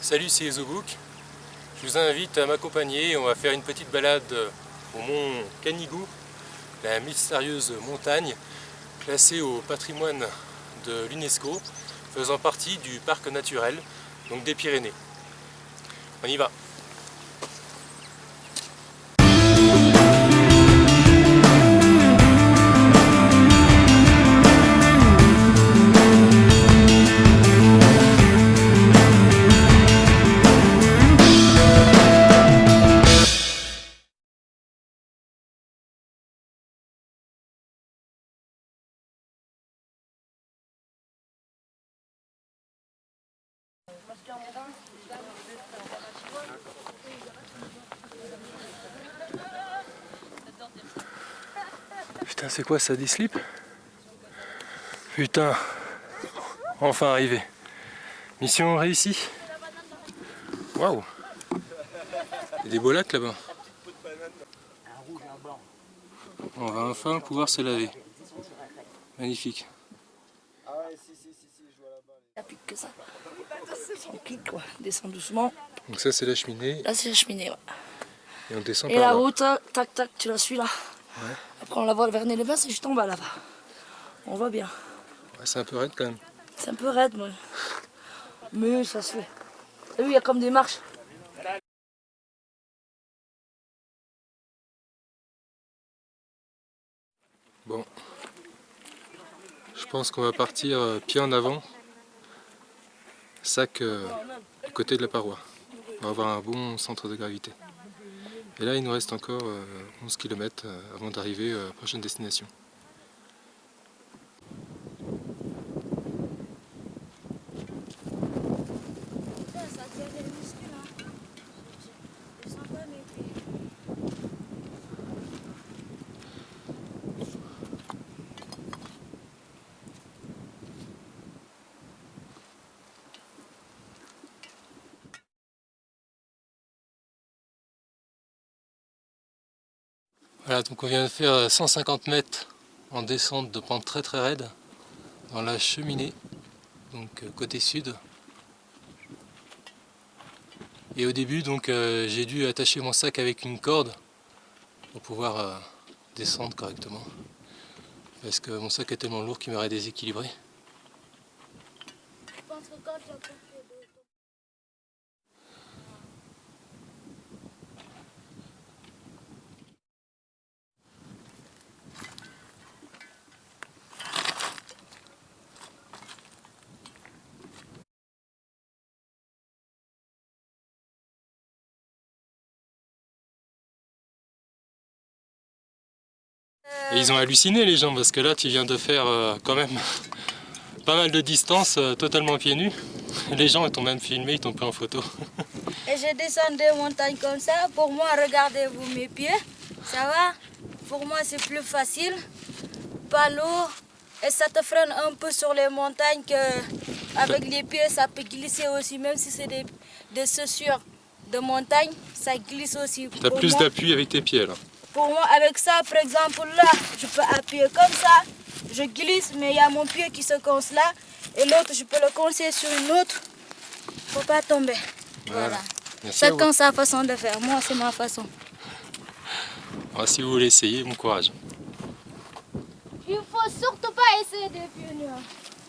Salut, c'est Ezobook. Je vous invite à m'accompagner. On va faire une petite balade au mont Canigou, la mystérieuse montagne classée au patrimoine de l'UNESCO, faisant partie du parc naturel donc des Pyrénées. On y va. Putain, c'est quoi ça, des slips? Putain, enfin arrivé. Mission réussie. Waouh! Il y a des beaux lacs là-bas. On va enfin pouvoir se laver. Magnifique. Il n'y a plus que ça. Tranquille quoi, descend doucement. Donc ça c'est la cheminée. Là c'est la cheminée, ouais. Et on descend Et par la là. route, tac tac, tu la suis là. Ouais. Après on la voit vers Nez-les-Bains, c'est juste en bas là-bas. On voit bien. Ouais, c'est un peu raide quand même. C'est un peu raide, mais ça se fait. Et oui, il y a comme des marches. Bon. Je pense qu'on va partir pied en avant. Sac du côté de la paroi. On va avoir un bon centre de gravité. Et là il nous reste encore 11 km avant d'arriver à la prochaine destination. Voilà, donc on vient de faire 150 mètres en descente de pente très très raide dans la cheminée, donc côté sud. Et au début donc j'ai dû attacher mon sac avec une corde pour pouvoir descendre correctement, parce que mon sac est tellement lourd qu'il m'aurait déséquilibré. Et ils ont halluciné les gens, parce que là tu viens de faire quand même pas mal de distance totalement pieds nus. Les gens ils t'ont même filmé, ils t'ont pris en photo. Et je descends des montagnes comme ça. Pour moi, regardez-vous mes pieds. Ça va? Pour moi, c'est plus facile. Pas lourd. Et ça te freine un peu sur les montagnes que avec les pieds, ça peut glisser aussi. Même si c'est des chaussures de montagne, ça glisse aussi. Tu as plus d'appui avec tes pieds là. Pour moi, avec ça, par exemple, là, je peux appuyer comme ça. Je glisse, mais il y a mon pied qui se coince là. Et l'autre, je peux le coincer sur une autre. Faut pas tomber. Voilà. Chacun sa façon de faire. Moi, c'est ma façon. Alors, si vous voulez essayer, bon courage. Il faut surtout pas essayer des pieds nus.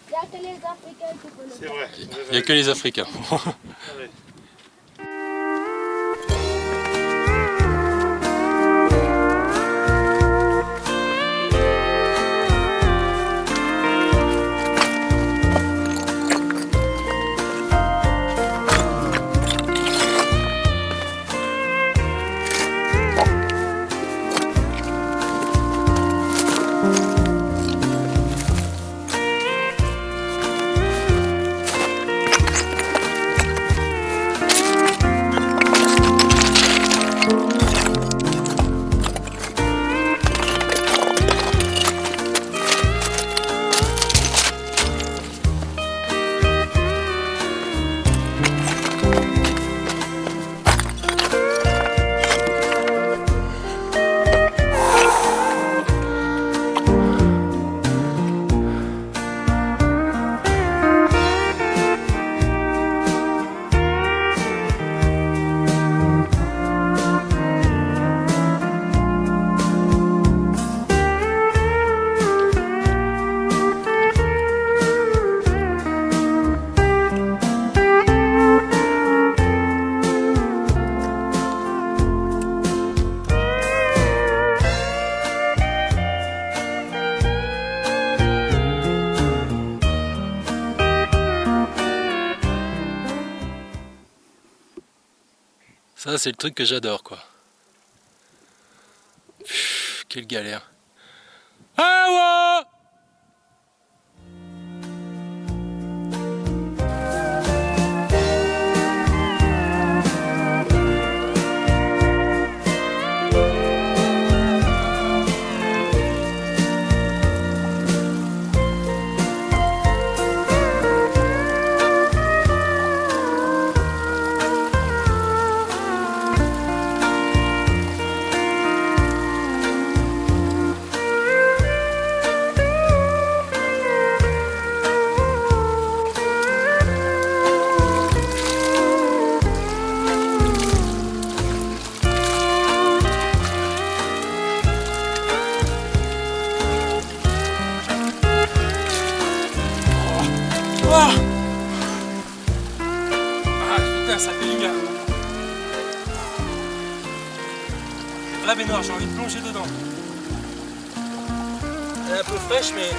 Il n'y a que les Africains qui peuvent le faire. C'est vrai. Il n'y a que les Africains. Ça, c'est le truc que j'adore, quoi. Pff, quelle galère. Ah ouais! Ah, putain, ça fait du bien. C'est vrai, baignoire, j'ai envie de plonger dedans. Elle est un peu fraîche, mais...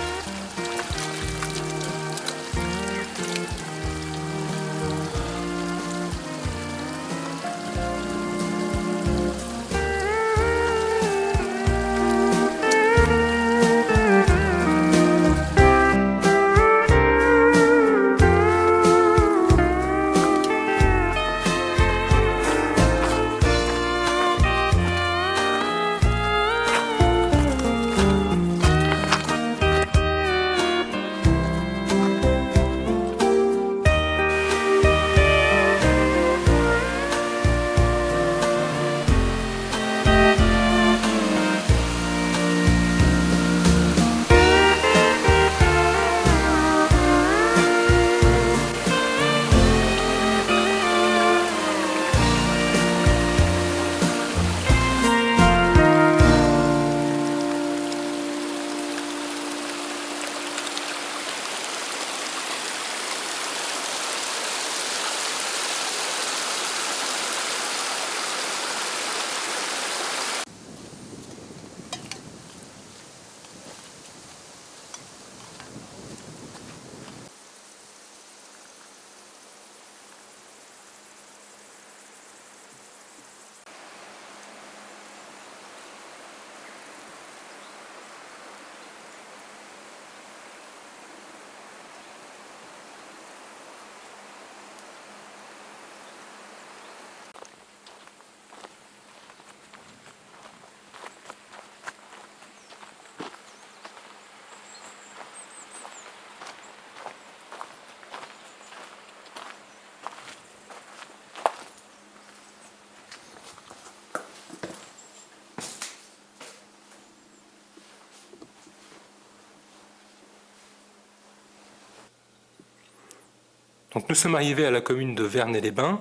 Donc nous sommes arrivés à la commune de Vernay-les-Bains.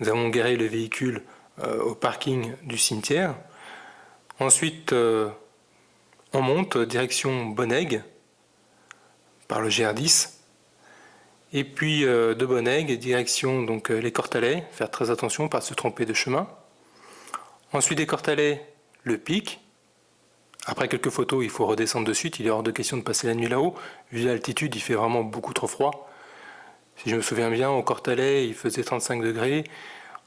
Nous avons garé le véhicule au parking du cimetière. Ensuite, on monte direction Bonnègue par le GR10. Et puis de Bonnègue, direction donc, les Cortalais, faire très attention, pas se tromper de chemin. Ensuite des Cortalais, le Pic. Après quelques photos, il faut redescendre de suite, il est hors de question de passer la nuit là-haut. Vu l'altitude, il fait vraiment beaucoup trop froid. Si je me souviens bien, au Cortalais, il faisait 35 degrés.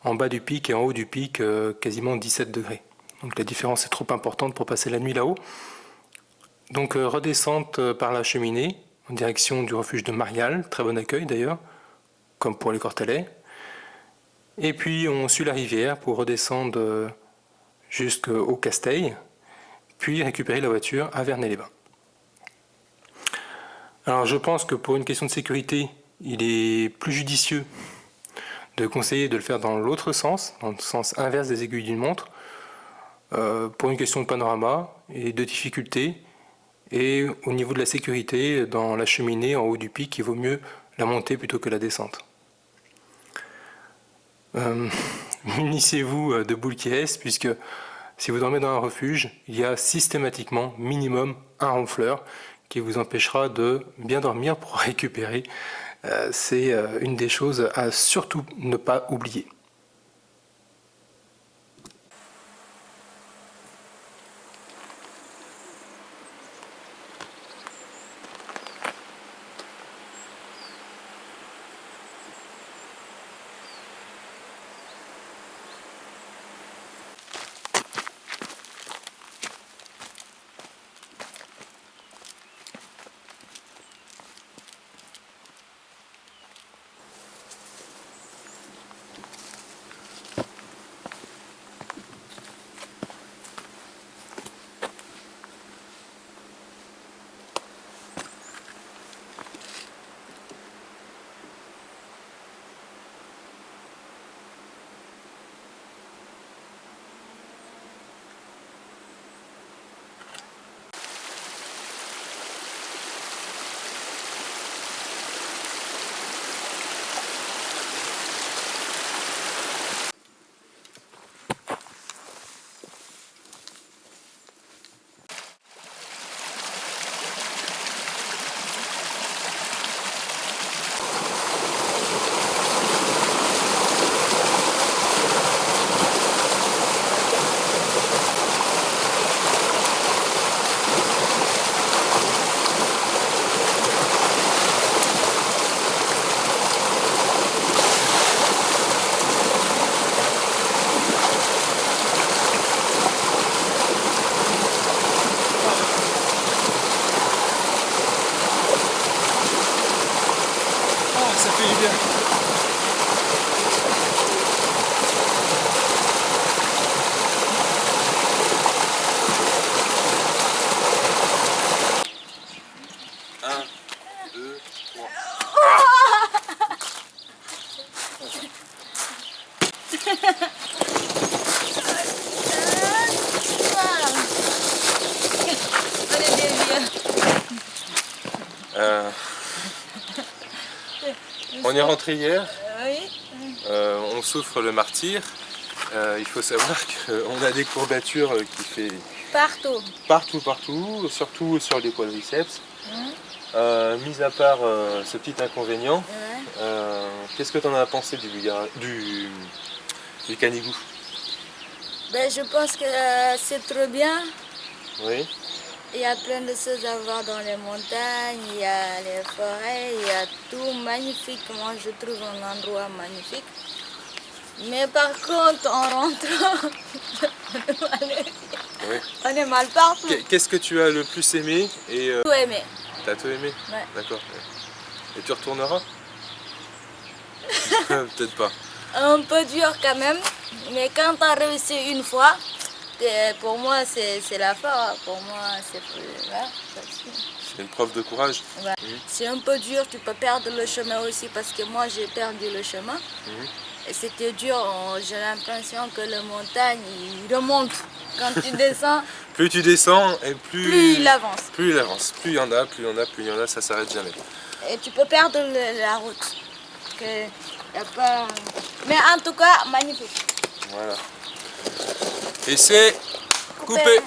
En bas du pic et en haut du pic, quasiment 17 degrés. Donc la différence est trop importante pour passer la nuit là-haut. Donc redescente par la cheminée, en direction du refuge de Marial, très bon accueil d'ailleurs, comme pour les Cortalais. Et puis on suit la rivière pour redescendre jusqu'au Casteil, puis récupérer la voiture à Vernay-les-Bains. Alors je pense que pour une question de sécurité, il est plus judicieux de conseiller de le faire dans l'autre sens, dans le sens inverse des aiguilles d'une montre, pour une question de panorama et de difficulté, et au niveau de la sécurité, dans la cheminée en haut du pic, il vaut mieux la montée plutôt que la descente. Munissez-vous de boules qui est, puisque si vous dormez dans un refuge, il y a systématiquement minimum un ronfleur qui vous empêchera de bien dormir pour récupérer. C'est une des choses à surtout ne pas oublier. On est des vieux. On est rentré hier, Oui. on souffre le martyre. Il faut savoir qu'on a des courbatures qui fait Partout. partout, surtout sur les quadriceps. Mis à part ce petit inconvénient, Ouais. qu'est-ce que tu en as pensé du Canigou? Ben, je pense que c'est trop bien. Oui. Il y a plein de choses à voir dans les montagnes, il y a les forêts, il y a tout magnifique. Moi, je trouve un endroit magnifique. Mais par contre, en rentrant, Oui. on est mal partout. Qu'est-ce que tu as le plus aimé et Tout aimé. t'as tout aimé? Ouais. D'accord. Et tu retourneras? Peut-être pas. Un peu dur quand même, mais quand tu as réussi une fois, pour moi c'est la fin. Pour moi c'est C'est une preuve de courage. ouais. C'est un peu dur, tu peux perdre le chemin aussi parce que moi j'ai perdu le chemin. Et c'était dur, j'ai l'impression que la montagne il remonte. Quand tu descends, Plus tu descends et plus il avance. Plus il avance. Plus il y en a, plus il y en a, plus il y en a, ça s'arrête jamais. Et tu peux perdre la route. Que y a pas... Mais en tout cas, magnifique. Voilà. Et c'est coupé.